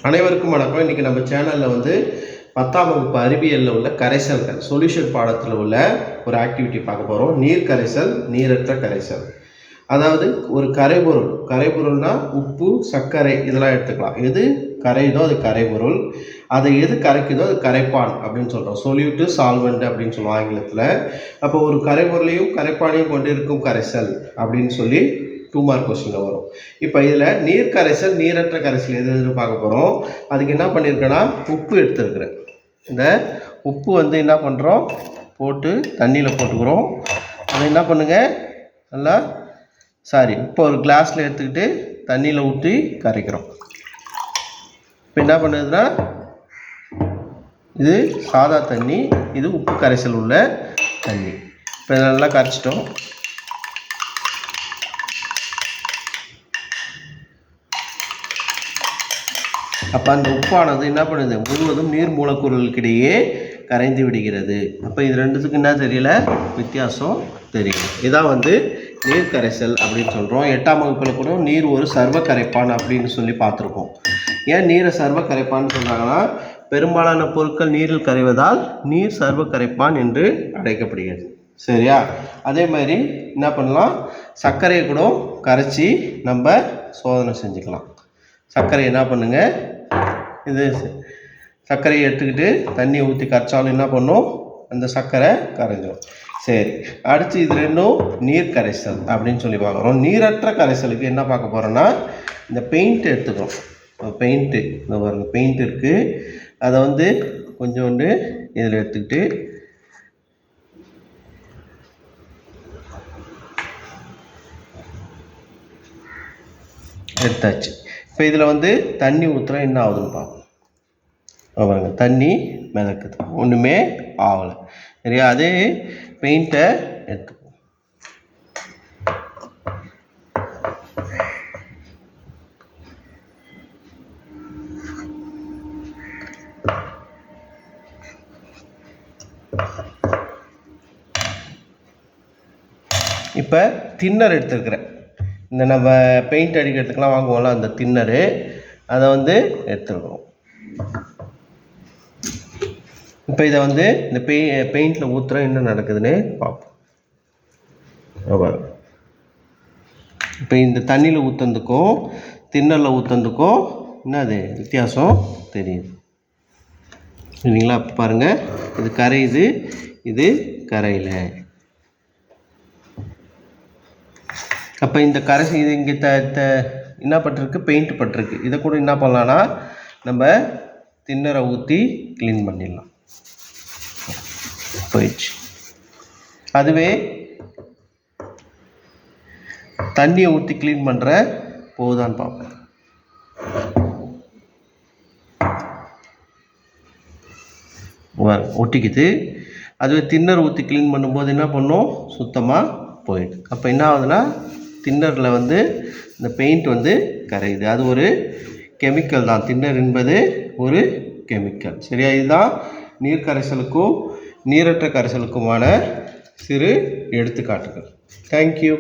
அனைவருக்கும் வணக்கம். இன்றைக்கி நம்ம சேனலில் வந்து 10ஆம் வகுப்பு அறிவியலில் உள்ள கரைசல்கள் சொல்யூஷன் பாடத்தில் உள்ள ஒரு ஆக்டிவிட்டி பார்க்க போகிறோம். நீர் கரைசல், நீரற்ற கரைசல். அதாவது ஒரு கரைபொருள்னா உப்பு, சர்க்கரை இதெல்லாம் எடுத்துக்கலாம். எது கரையுதோ அது கரைபொருள், அதை எது கரைக்குதோ அது கரைப்பான் அப்படின்னு சொல்கிறோம். சொல்யூட்டு, சால்வெண்ட் அப்படின்னு சொல்லுவோம் ஆங்கிலத்தில். அப்போ ஒரு கரைபொருளையும் கரைப்பானையும் கொண்டிருக்கும் கரைசல் அப்படின்னு சொல்லி 2 மார்க் கொஸ்டினில் வரும். இப்போ இதில் நீர் கரைசல், நீரற்ற கரைசல் எது பார்க்க போகிறோம். அதுக்கு என்ன பண்ணியிருக்கேன்னா உப்பு எடுத்துருக்குறேன். இந்த உப்பு வந்து என்ன பண்ணுறோம், போட்டு தண்ணியில் போட்டுக்கிறோம். அதை என்ன பண்ணுங்க, நல்லா இப்போ ஒரு கிளாஸில் எடுத்துக்கிட்டு தண்ணியில் ஊற்றி கரைக்கிறோம். இப்போ என்ன பண்ணுதுன்னா இது சாதா தண்ணி, இது உப்பு கரைசல் உள்ள தண்ணி. இப்போ நல்லா கரைச்சிட்டோம். அப்போ அந்த உப்பானது என்ன பண்ணுது, முழுவதும் நீர் மூலக்கூறுகளுக்கிடையே கரைந்து விடுகிறது. அப்போ இது ரெண்டுத்துக்கு என்ன தெரியல, வித்தியாசம் தெரியும். இதான் வந்து நீர் கரைசல் அப்படின்னு சொல்கிறோம். 8ஆம் வகுப்பில் கூட நீர் ஒரு சர்வ கரைப்பான் அப்படின்னு சொல்லி பார்த்துருக்கோம். ஏன் நீரை சர்வ கரைப்பான்னு சொல்கிறாங்கன்னா, பெரும்பாலான பொருட்கள் நீரில் கரைவதால் நீர் சர்வ கரைப்பான் என்று அழைக்கப்படுகிறது. சரியா? அதே மாதிரி என்ன பண்ணலாம், சர்க்கரையை கூட கரைச்சி நம்ம சோதனை செஞ்சுக்கலாம். சர்க்கரை என்ன பண்ணுங்க, இது சர்க்கரையை எடுத்துக்கிட்டு தண்ணியை ஊற்றி கரைச்சாலும் என்ன பண்ணும், அந்த சர்க்கரை கரைஞ்சிடும். சரி, அடுத்து இது ரெண்டும் நீர் கரைசல் அப்படின்னு சொல்லி பார்க்குறோம். நீரற்ற கரைசலுக்கு என்ன பார்க்க போகிறோன்னா, இந்த பெயிண்ட் எடுத்துக்கிறோம். பெயிண்ட்டு, இந்த பாருங்க பெயிண்ட் இருக்குது. அதை வந்து கொஞ்சோண்டு இதில் எடுத்துக்கிட்டு எடுத்தாச்சு. இப்போ இதில் வந்து தண்ணி ஊற்றுறோம், என்ன ஆகுதுன்னு பார்ப்போம். பாருங்க தண்ணி மிதக்குது, ஒன்றுமே ஆகலை. சரியா? அதே பெயிண்ட்டை எடுத்துப்போம். இப்போ தின்னர் எடுத்துருக்குறேன். இந்த நம்ம பெயிண்ட் அடிக்கிறதுக்கெலாம் வாங்குவோம்ல அந்த தின்னரு, அதை வந்து எடுத்துருக்கோம். இப்போ இதை வந்து இந்த பெயிண்டில் ஊற்றுற என்ன நடக்குதுன்னு பார்ப்போம். இப்போ இந்த தண்ணியில் ஊற்றுறதுக்கும் தின்னரில் ஊற்றுறதுக்கும் என்னது வித்தியாசம் தெரியுது இல்லைங்களா? அப்போ பாருங்கள், இது கரையுது, இது கரையில். அப்போ இந்த கரைசி இது இங்கே என்ன பட்டிருக்கு, பெயிண்ட் பட்டிருக்கு. இதை கூட என்ன பண்ணலான்னா நம்ம தின்னரை ஊற்றி க்ளீன் பண்ணிடலாம். போயிடுச்சு. அதுவே தண்ணியை ஊற்றி க்ளீன் பண்ணுற போகுதான்னு பார்ப்போம். ஒட்டிக்குது. அதுவே தின்னர் ஊற்றி க்ளீன் பண்ணும்போது என்ன பண்ணும், சுத்தமாக போயிடுது. அப்போ என்ன ஆகுதுன்னா தின்னரில் வந்து இந்த பெயிண்ட் வந்து கரையுது. அது ஒரு கெமிக்கல் தான். தின்னர் என்பது ஒரு கெமிக்கல். சரியா? இதுதான் நீர் கரைசலுக்கும் நீரற்ற கரைசலுக்குமான சிறு எடுத்துக்காட்டுகள். தேங்க்யூ.